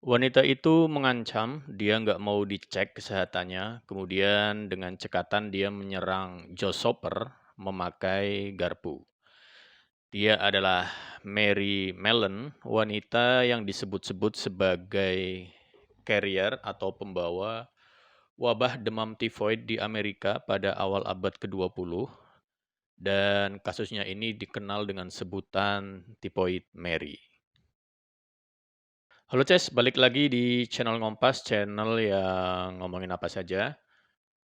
Wanita itu mengancam dia nggak mau dicek kesehatannya, kemudian dengan cekatan dia menyerang Joe Soper memakai garpu. Dia adalah Mary Mellon, wanita yang disebut-sebut sebagai carrier atau pembawa wabah demam tifoid di Amerika pada awal abad ke-20 dan kasusnya ini dikenal dengan sebutan Typhoid Mary. Halo Ces, balik lagi di channel Ngompas, channel yang ngomongin apa saja.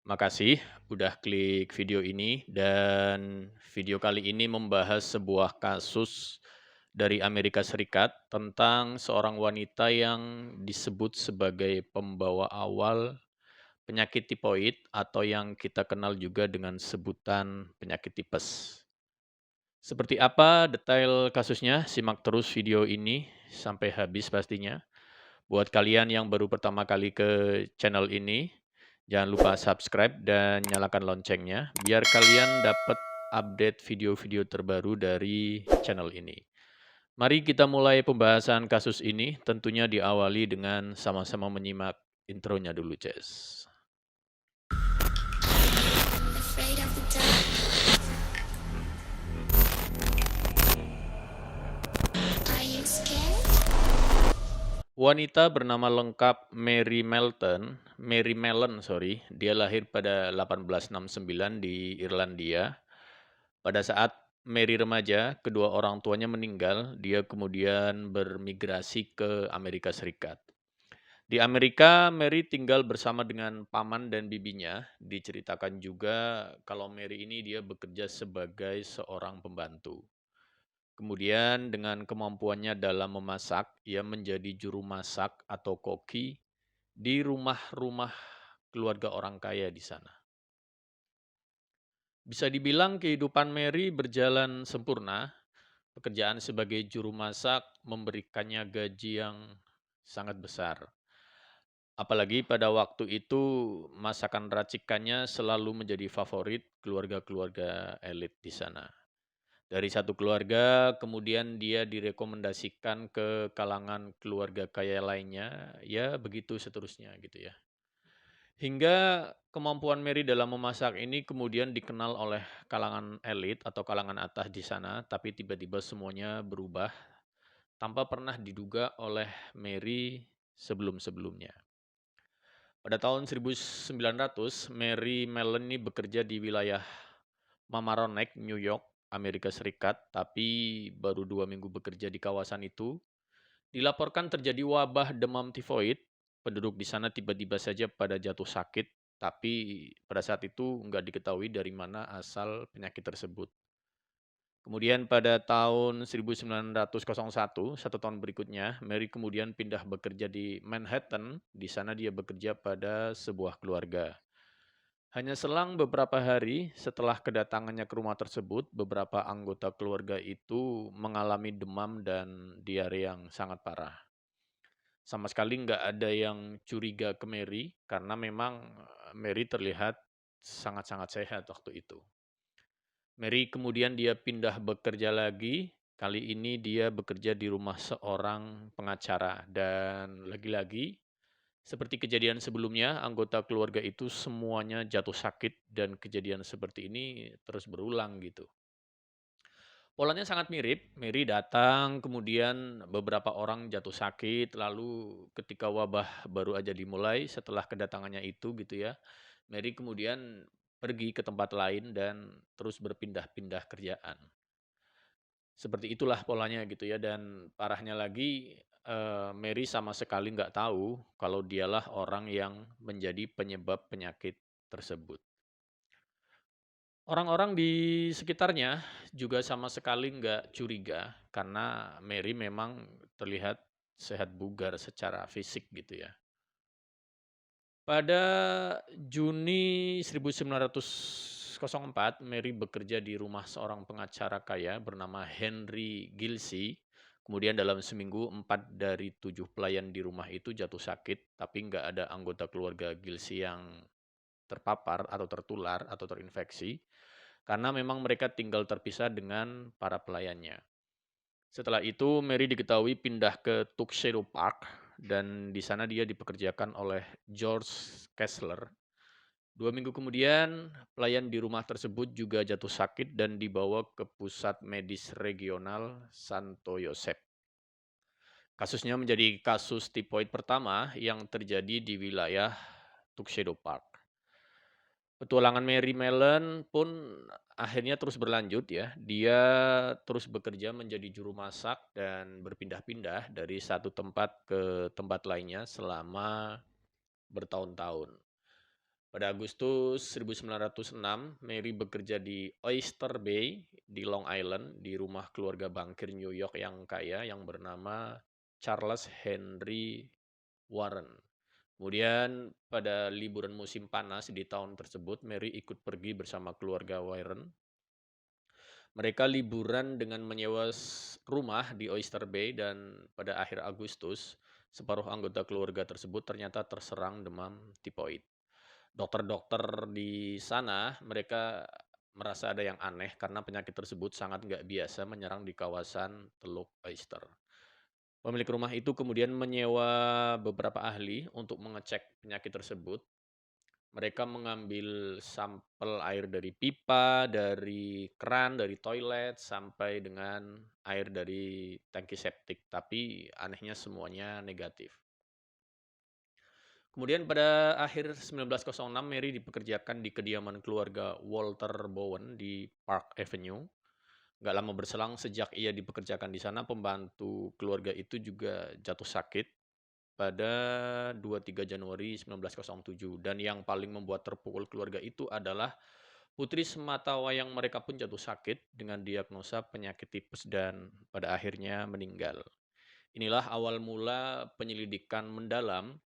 Makasih udah klik video ini dan video kali ini membahas sebuah kasus dari Amerika Serikat tentang seorang wanita yang disebut sebagai pembawa awal penyakit tipoid atau yang kita kenal juga dengan sebutan penyakit tipes. Seperti apa detail kasusnya? Simak terus video ini sampai habis pastinya. Buat kalian yang baru pertama kali ke channel ini, jangan lupa subscribe dan nyalakan loncengnya biar kalian dapat update video-video terbaru dari channel ini. Mari kita mulai pembahasan kasus ini, tentunya diawali dengan sama-sama menyimak intronya dulu, Ces. Afraid of the dark? Are you scared? Wanita bernama lengkap Mary Mellon, sorry. Dia lahir pada 1869 di Irlandia. Pada saat Mary remaja, kedua orang tuanya meninggal, dia kemudian bermigrasi ke Amerika Serikat. Di Amerika, Mary tinggal bersama dengan paman dan bibinya. Diceritakan juga kalau Mary ini dia bekerja sebagai seorang pembantu. Kemudian dengan kemampuannya dalam memasak, ia menjadi juru masak atau koki di rumah-rumah keluarga orang kaya di sana. Bisa dibilang kehidupan Mary berjalan sempurna. Pekerjaan sebagai juru masak memberikannya gaji yang sangat besar. Apalagi pada waktu itu masakan racikannya selalu menjadi favorit keluarga-keluarga elit di sana. Dari satu keluarga kemudian dia direkomendasikan ke kalangan keluarga kaya lainnya, ya begitu seterusnya gitu ya. Hingga kemampuan Mary dalam memasak ini kemudian dikenal oleh kalangan elit atau kalangan atas di sana, tapi tiba-tiba semuanya berubah tanpa pernah diduga oleh Mary sebelum-sebelumnya. Pada tahun 1900, Mary Mellon ini bekerja di wilayah Mamaroneck, New York, Amerika Serikat, tapi baru 2 minggu bekerja di kawasan itu, dilaporkan terjadi wabah demam tifoid. Penduduk di sana tiba-tiba saja pada jatuh sakit, tapi pada saat itu nggak diketahui dari mana asal penyakit tersebut. Kemudian pada tahun 1901, 1 tahun berikutnya, Mary kemudian pindah bekerja di Manhattan. Di sana dia bekerja pada sebuah keluarga. Hanya selang beberapa hari setelah kedatangannya ke rumah tersebut, beberapa anggota keluarga itu mengalami demam dan diare yang sangat parah. Sama sekali nggak ada yang curiga ke Mary karena memang Mary terlihat sangat-sangat sehat waktu itu. Mary kemudian dia pindah bekerja lagi. Kali ini dia bekerja di rumah seorang pengacara dan lagi-lagi seperti kejadian sebelumnya, anggota keluarga itu semuanya jatuh sakit dan kejadian seperti ini terus berulang gitu. Polanya sangat mirip, Mary datang, kemudian beberapa orang jatuh sakit, lalu ketika wabah baru aja dimulai setelah kedatangannya itu gitu ya, Mary kemudian pergi ke tempat lain dan terus berpindah-pindah kerjaan. Seperti itulah polanya gitu ya dan parahnya lagi, Mary sama sekali nggak tahu kalau dialah orang yang menjadi penyebab penyakit tersebut. Orang-orang di sekitarnya juga sama sekali nggak curiga karena Mary memang terlihat sehat bugar secara fisik gitu ya. Pada Juni 1904, Mary bekerja di rumah seorang pengacara kaya bernama Henry Gilsey. Kemudian dalam seminggu, 4 dari 7 pelayan di rumah itu jatuh sakit, tapi nggak ada anggota keluarga Gilsey yang terpapar atau tertular atau terinfeksi, karena memang mereka tinggal terpisah dengan para pelayannya. Setelah itu, Mary diketahui pindah ke Tuxedo Park dan di sana dia dipekerjakan oleh George Kessler. 2 minggu kemudian, pelayan di rumah tersebut juga jatuh sakit dan dibawa ke pusat medis regional Santo Yosep. Kasusnya menjadi kasus tipoid pertama yang terjadi di wilayah Tuxedo Park. Petualangan Mary Mellen pun akhirnya terus berlanjut ya. Dia terus bekerja menjadi juru masak dan berpindah-pindah dari satu tempat ke tempat lainnya selama bertahun-tahun. Pada Agustus 1906, Mary bekerja di Oyster Bay di Long Island di rumah keluarga bankir New York yang kaya yang bernama Charles Henry Warren. Kemudian pada liburan musim panas di tahun tersebut, Mary ikut pergi bersama keluarga Warren. Mereka liburan dengan menyewa rumah di Oyster Bay dan pada akhir Agustus, separuh anggota keluarga tersebut ternyata terserang demam tipoid. Dokter-dokter di sana mereka merasa ada yang aneh karena penyakit tersebut sangat nggak biasa menyerang di kawasan Teluk Oyster. Pemilik rumah itu kemudian menyewa beberapa ahli untuk mengecek penyakit tersebut. Mereka mengambil sampel air dari pipa, dari keran, dari toilet, sampai dengan air dari tangki septik. Tapi anehnya semuanya negatif. Kemudian pada akhir 1906, Mary dipekerjakan di kediaman keluarga Walter Bowen di Park Avenue. Gak lama berselang sejak ia dipekerjakan di sana, pembantu keluarga itu juga jatuh sakit pada 23 Januari 1907. Dan yang paling membuat terpukul keluarga itu adalah putri sematawayang mereka pun jatuh sakit dengan diagnosa penyakit tipes dan pada akhirnya meninggal. Inilah awal mula penyelidikan mendalam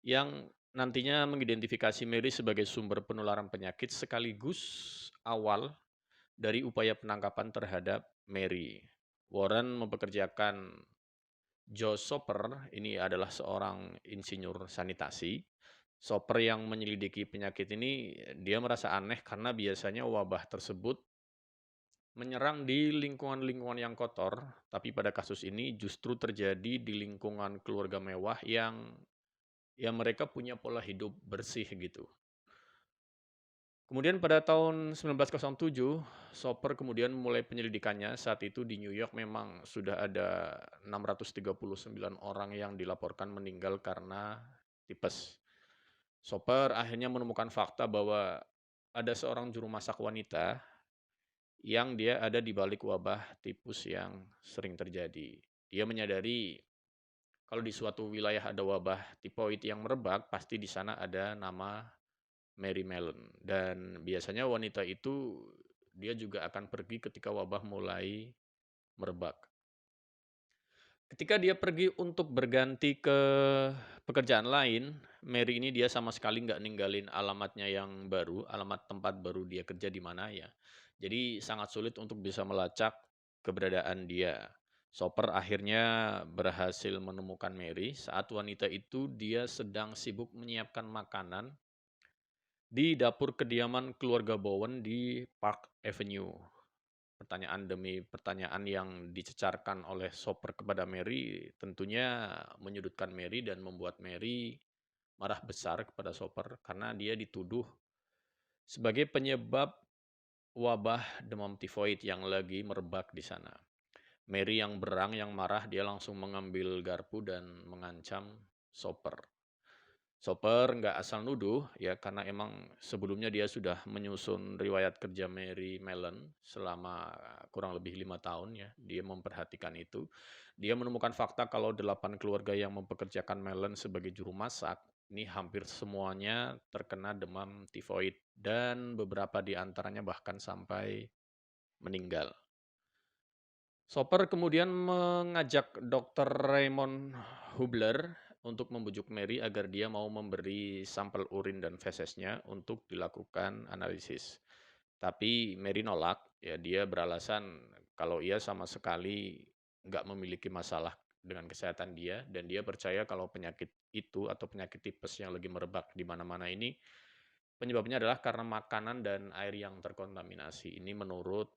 yang nantinya mengidentifikasi Mary sebagai sumber penularan penyakit sekaligus awal dari upaya penangkapan terhadap Mary. Warren mempekerjakan Joe Soper, ini adalah seorang insinyur sanitasi. Soper yang menyelidiki penyakit ini, dia merasa aneh karena biasanya wabah tersebut menyerang di lingkungan-lingkungan yang kotor, tapi pada kasus ini justru terjadi di lingkungan keluarga mewah yang ya mereka punya pola hidup bersih gitu. Kemudian pada tahun 1907, Soper kemudian mulai penyelidikannya. Saat itu di New York memang sudah ada 639 orang yang dilaporkan meninggal karena tipes. Soper akhirnya menemukan fakta bahwa ada seorang juru masak wanita yang dia ada di balik wabah tipes yang sering terjadi. Dia menyadari kalau di suatu wilayah ada wabah tipoid yang merebak, pasti di sana ada nama Mary Mellen. Dan biasanya wanita itu dia juga akan pergi ketika wabah mulai merebak. Ketika dia pergi untuk berganti ke pekerjaan lain, Mary ini dia sama sekali nggak ninggalin alamatnya yang baru, alamat tempat baru dia kerja di mana ya. Jadi sangat sulit untuk bisa melacak keberadaan dia. Soper akhirnya berhasil menemukan Mary saat wanita itu dia sedang sibuk menyiapkan makanan di dapur kediaman keluarga Bowen di Park Avenue. Pertanyaan demi pertanyaan yang dicecarkan oleh Soper kepada Mary tentunya menyudutkan Mary dan membuat Mary marah besar kepada Soper karena dia dituduh sebagai penyebab wabah demam tifoid yang lagi merebak di sana. Mary yang berang, yang marah, dia langsung mengambil garpu dan mengancam Soper. Soper nggak asal nuduh ya karena emang sebelumnya dia sudah menyusun riwayat kerja Mary Mellen selama kurang lebih 5 tahun ya. Dia memperhatikan itu. Dia menemukan fakta kalau 8 keluarga yang mempekerjakan Mellen sebagai juru masak ini hampir semuanya terkena demam tifoid dan beberapa di antaranya bahkan sampai meninggal. Soper kemudian mengajak Dr. Raymond Hubler untuk membujuk Mary agar dia mau memberi sampel urin dan fesesnya untuk dilakukan analisis. Tapi Mary nolak, ya dia beralasan kalau ia sama sekali nggak memiliki masalah dengan kesehatan dia dan dia percaya kalau penyakit itu atau penyakit tipes yang lagi merebak di mana-mana ini penyebabnya adalah karena makanan dan air yang terkontaminasi. Ini menurut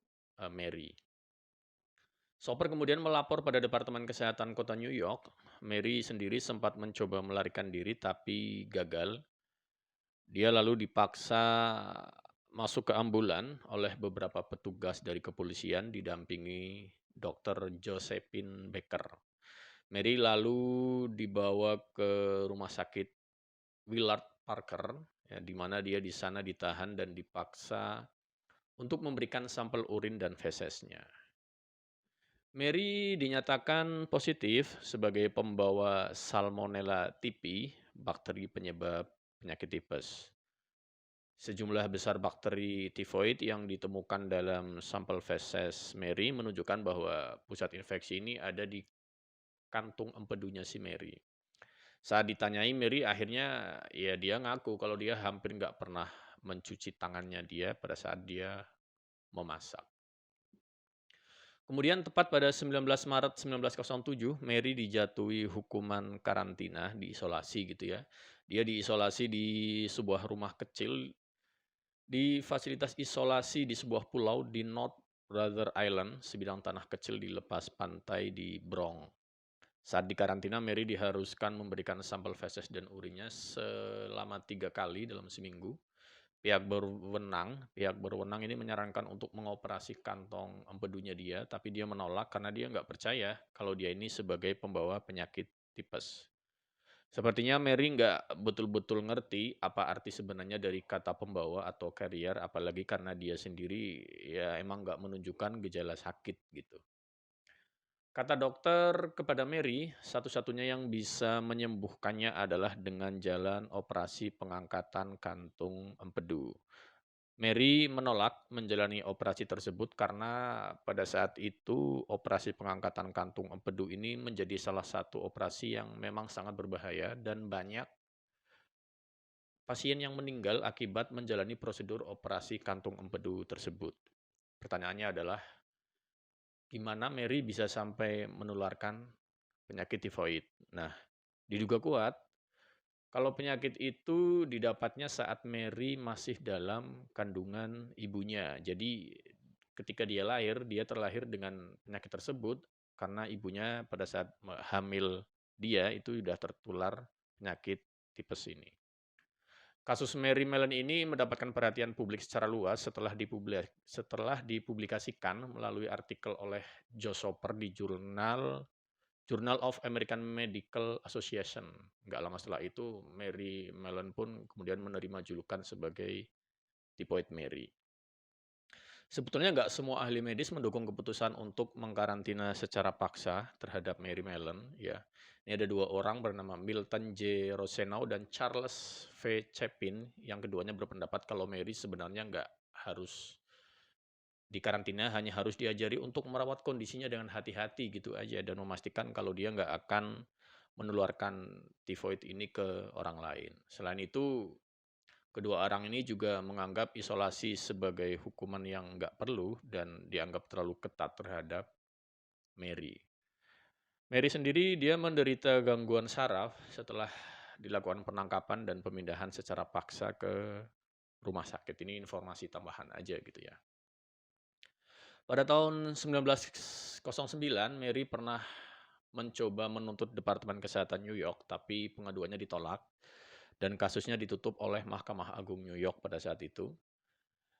Mary. Soper kemudian melapor pada Departemen Kesehatan Kota New York. Mary sendiri sempat mencoba melarikan diri tapi gagal. Dia lalu dipaksa masuk ke ambulan oleh beberapa petugas dari kepolisian didampingi Dr. Josephine Baker. Mary lalu dibawa ke rumah sakit Willard Parker, ya, di mana dia di sana ditahan dan dipaksa untuk memberikan sampel urin dan fesesnya. Mary dinyatakan positif sebagai pembawa Salmonella typhi, bakteri penyebab penyakit tipes. Sejumlah besar bakteri tifoid yang ditemukan dalam sampel feses Mary menunjukkan bahwa pusat infeksi ini ada di kantung empedunya si Mary. Saat ditanyai Mary akhirnya ya dia ngaku kalau dia hampir nggak pernah mencuci tangannya dia pada saat dia memasak. Kemudian tepat pada 19 Maret 1907, Mary dijatuhi hukuman karantina, diisolasi gitu ya. Dia diisolasi di sebuah rumah kecil di fasilitas isolasi di sebuah pulau di North Brother Island, sebidang tanah kecil di lepas pantai di Bronx. Saat di karantina, Mary diharuskan memberikan sampel feses dan urinnya selama 3 kali dalam seminggu. Pihak berwenang ini menyarankan untuk mengoperasi kantong empedunya dia, tapi dia menolak karena dia nggak percaya kalau dia ini sebagai pembawa penyakit tipes. Sepertinya Mary nggak betul-betul ngerti apa arti sebenarnya dari kata pembawa atau carrier, apalagi karena dia sendiri ya emang nggak menunjukkan gejala sakit gitu. Kata dokter kepada Mary, satu-satunya yang bisa menyembuhkannya adalah dengan jalan operasi pengangkatan kantung empedu. Mary menolak menjalani operasi tersebut karena pada saat itu operasi pengangkatan kantung empedu ini menjadi salah satu operasi yang memang sangat berbahaya dan banyak pasien yang meninggal akibat menjalani prosedur operasi kantung empedu tersebut. Pertanyaannya adalah, gimana Mary bisa sampai menularkan penyakit tifoid? Nah, diduga kuat kalau penyakit itu didapatnya saat Mary masih dalam kandungan ibunya. Jadi ketika dia lahir, dia terlahir dengan penyakit tersebut karena ibunya pada saat hamil dia itu sudah tertular penyakit tipes ini. Kasus Mary Mellon ini mendapatkan perhatian publik secara luas setelah dipublikasikan melalui artikel oleh Joe Soper di Journal of American Medical Association. Nggak lama setelah itu, Mary Mellon pun kemudian menerima julukan sebagai Typhoid Mary. Sebetulnya nggak semua ahli medis mendukung keputusan untuk mengkarantina secara paksa terhadap Mary Mellon. Ya, ini ada 2 orang bernama Milton J. Rosenau dan Charles V. Chapin. Yang keduanya berpendapat kalau Mary sebenarnya nggak harus dikarantina, hanya harus diajari untuk merawat kondisinya dengan hati-hati gitu aja dan memastikan kalau dia nggak akan menularkan tifoid ini ke orang lain. Selain itu, kedua orang ini juga menganggap isolasi sebagai hukuman yang nggak perlu dan dianggap terlalu ketat terhadap Mary. Mary sendiri dia menderita gangguan saraf setelah dilakukan penangkapan dan pemindahan secara paksa ke rumah sakit. Ini informasi tambahan aja gitu ya. Pada tahun 1909, Mary pernah mencoba menuntut Departemen Kesehatan New York, tapi pengaduannya ditolak dan kasusnya ditutup oleh Mahkamah Agung New York pada saat itu.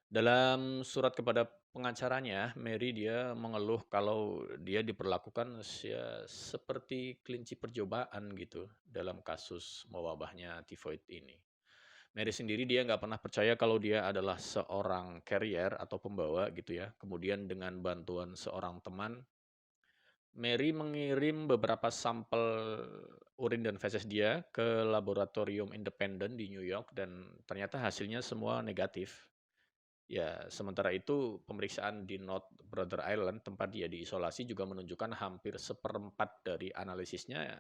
Dalam surat kepada pengacaranya, Mary dia mengeluh kalau dia diperlakukan seperti kelinci percobaan gitu dalam kasus mewabahnya tifoid ini. Mary sendiri dia nggak pernah percaya kalau dia adalah seorang carrier atau pembawa gitu ya. Kemudian dengan bantuan seorang teman, Mary mengirim beberapa sampel urin dan feses dia ke laboratorium independen di New York dan ternyata hasilnya semua negatif. Ya, sementara itu pemeriksaan di North Brother Island tempat dia diisolasi juga menunjukkan hampir seperempat dari analisisnya,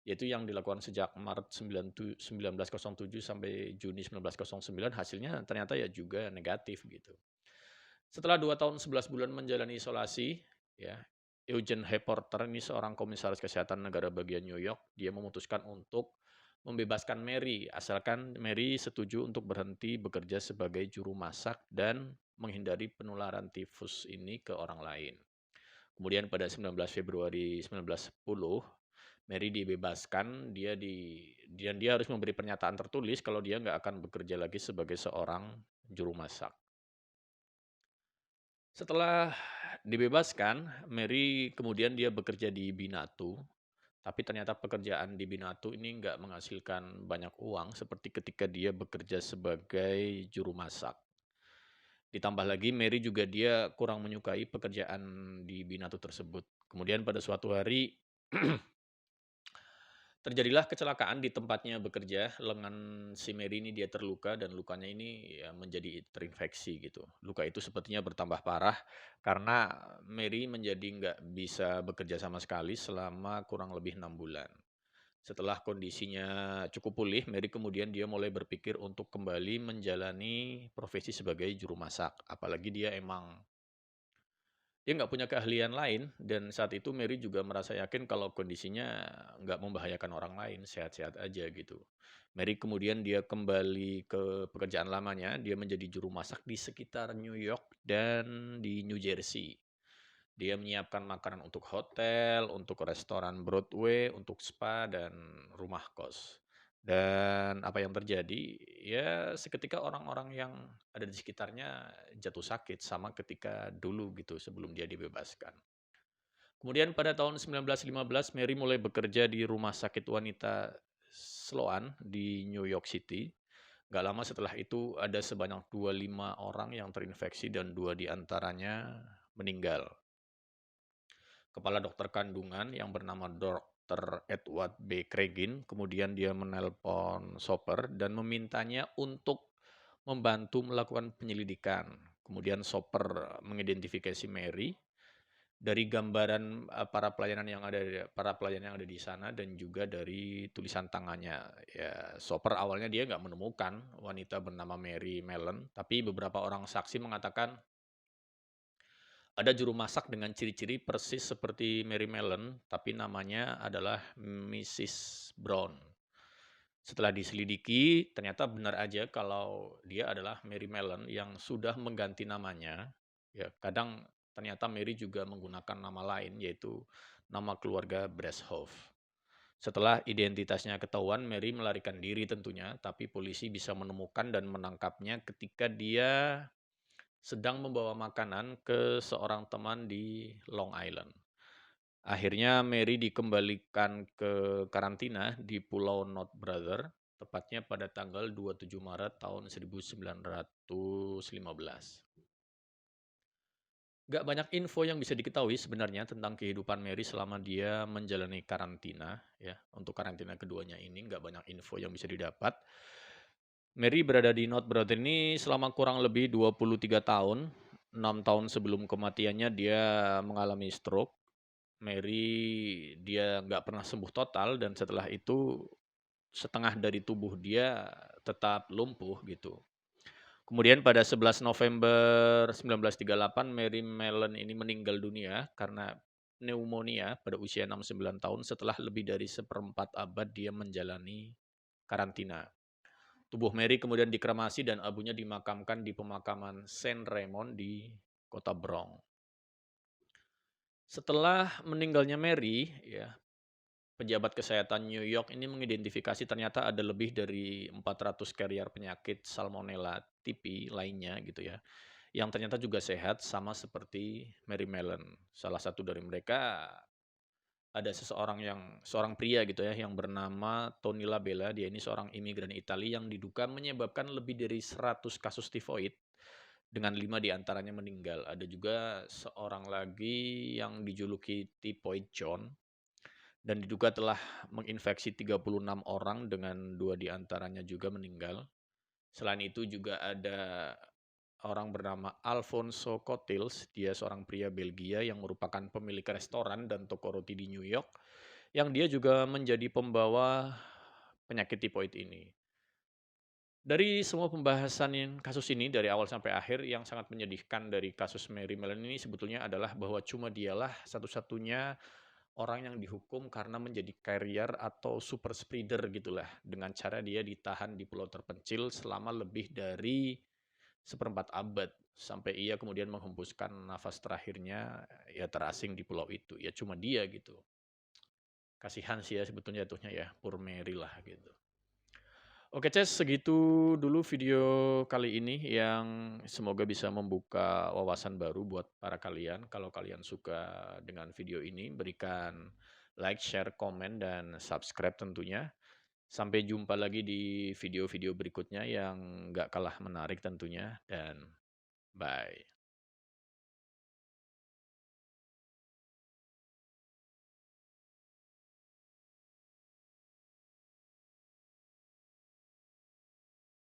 yaitu yang dilakukan sejak Maret 1907 sampai Juni 1909, hasilnya ternyata ya juga negatif gitu. Setelah 2 tahun 11 bulan menjalani isolasi, ya, Eugene H. Porter ini seorang komisaris kesehatan negara bagian New York, dia memutuskan untuk membebaskan Mary, asalkan Mary setuju untuk berhenti bekerja sebagai juru masak dan menghindari penularan tifus ini ke orang lain. Kemudian pada 19 Februari 1910, Mary dibebaskan, dan dia harus memberi pernyataan tertulis kalau dia nggak akan bekerja lagi sebagai seorang juru masak. Setelah dibebaskan, Mary kemudian dia bekerja di Binatu, tapi ternyata pekerjaan di Binatu ini nggak menghasilkan banyak uang seperti ketika dia bekerja sebagai juru masak. Ditambah lagi Mary juga dia kurang menyukai pekerjaan di Binatu tersebut. Kemudian pada suatu hari terjadilah kecelakaan di tempatnya bekerja, lengan si Mary ini dia terluka dan lukanya ini ya menjadi terinfeksi gitu. Luka itu sepertinya bertambah parah karena Mary menjadi nggak bisa bekerja sama sekali selama kurang lebih 6 bulan. Setelah kondisinya cukup pulih, Mary kemudian dia mulai berpikir untuk kembali menjalani profesi sebagai juru masak. Apalagi dia nggak punya keahlian lain dan saat itu Mary juga merasa yakin kalau kondisinya nggak membahayakan orang lain, sehat-sehat aja gitu. Mary kemudian dia kembali ke pekerjaan lamanya, dia menjadi juru masak di sekitar New York dan di New Jersey. Dia menyiapkan makanan untuk hotel, untuk restoran Broadway, untuk spa, dan rumah kos. Dan apa yang terjadi, ya seketika orang-orang yang ada di sekitarnya jatuh sakit, sama ketika dulu gitu sebelum dia dibebaskan. Kemudian pada tahun 1915, Mary mulai bekerja di rumah sakit wanita Sloan di New York City. Gak lama setelah itu ada sebanyak 25 orang yang terinfeksi dan 2 diantaranya meninggal. Kepala dokter kandungan yang bernama Dr. Edward B. Cregin, kemudian dia menelpon Soper dan memintanya untuk membantu melakukan penyelidikan. Kemudian Soper mengidentifikasi Mary dari gambaran para pelayan yang ada di sana dan juga dari tulisan tangannya. Ya, Soper awalnya dia nggak menemukan wanita bernama Mary Mellon, tapi beberapa orang saksi mengatakan ada juru masak dengan ciri-ciri persis seperti Mary Mellon, tapi namanya adalah Mrs. Brown. Setelah diselidiki, ternyata benar aja kalau dia adalah Mary Mellon yang sudah mengganti namanya. Ya, kadang ternyata Mary juga menggunakan nama lain, yaitu nama keluarga Brashoff. Setelah identitasnya ketahuan, Mary melarikan diri tentunya, tapi polisi bisa menemukan dan menangkapnya ketika dia sedang membawa makanan ke seorang teman di Long Island. Akhirnya Mary dikembalikan ke karantina di Pulau North Brother, tepatnya pada tanggal 27 Maret tahun 1915. Gak banyak info yang bisa diketahui sebenarnya tentang kehidupan Mary selama dia menjalani karantina. Ya, untuk karantina keduanya ini gak banyak info yang bisa didapat. Mary berada di North Brother ini selama kurang lebih 23 tahun. 6 tahun sebelum kematiannya dia mengalami stroke. Mary dia nggak pernah sembuh total dan setelah itu setengah dari tubuh dia tetap lumpuh gitu. Kemudian pada 11 November 1938 Mary Mellon ini meninggal dunia karena pneumonia pada usia 69 tahun setelah lebih dari seperempat abad dia menjalani karantina. Tubuh Mary kemudian dikremasi dan abunya dimakamkan di pemakaman Saint Raymond di kota Bronx. Setelah meninggalnya Mary, ya, pejabat kesehatan New York ini mengidentifikasi ternyata ada lebih dari 400 carrier penyakit Salmonella tipi lainnya gitu ya, yang ternyata juga sehat sama seperti Mary Mellon. Salah satu dari mereka ada seorang pria gitu ya yang bernama Tony Labella. Dia ini seorang imigran Italia yang diduga menyebabkan lebih dari 100 kasus tifoid dengan 5 diantaranya meninggal. Ada juga seorang lagi yang dijuluki Typhoid John dan diduga telah menginfeksi 36 orang dengan 2 diantaranya juga meninggal. Selain itu juga ada orang bernama Alfonso Cotils, dia seorang pria Belgia yang merupakan pemilik restoran dan toko roti di New York, yang dia juga menjadi pembawa penyakit tipoid ini. Dari semua pembahasan kasus ini dari awal sampai akhir, yang sangat menyedihkan dari kasus Mary Mellon ini sebetulnya adalah bahwa cuma dialah satu-satunya orang yang dihukum karena menjadi carrier atau super spreader gitulah, dengan cara dia ditahan di pulau terpencil selama lebih dari seperempat abad, sampai ia kemudian menghembuskan nafas terakhirnya, ya terasing di pulau itu, ya cuma dia gitu. Kasihan sih ya sebetulnya jatuhnya ya, poor Mary lah gitu. Oke Ces, segitu dulu video kali ini yang semoga bisa membuka wawasan baru buat para kalian. Kalau kalian suka dengan video ini, berikan like, share, komen, dan subscribe tentunya. Sampai jumpa lagi di video-video berikutnya yang nggak kalah menarik tentunya, dan bye.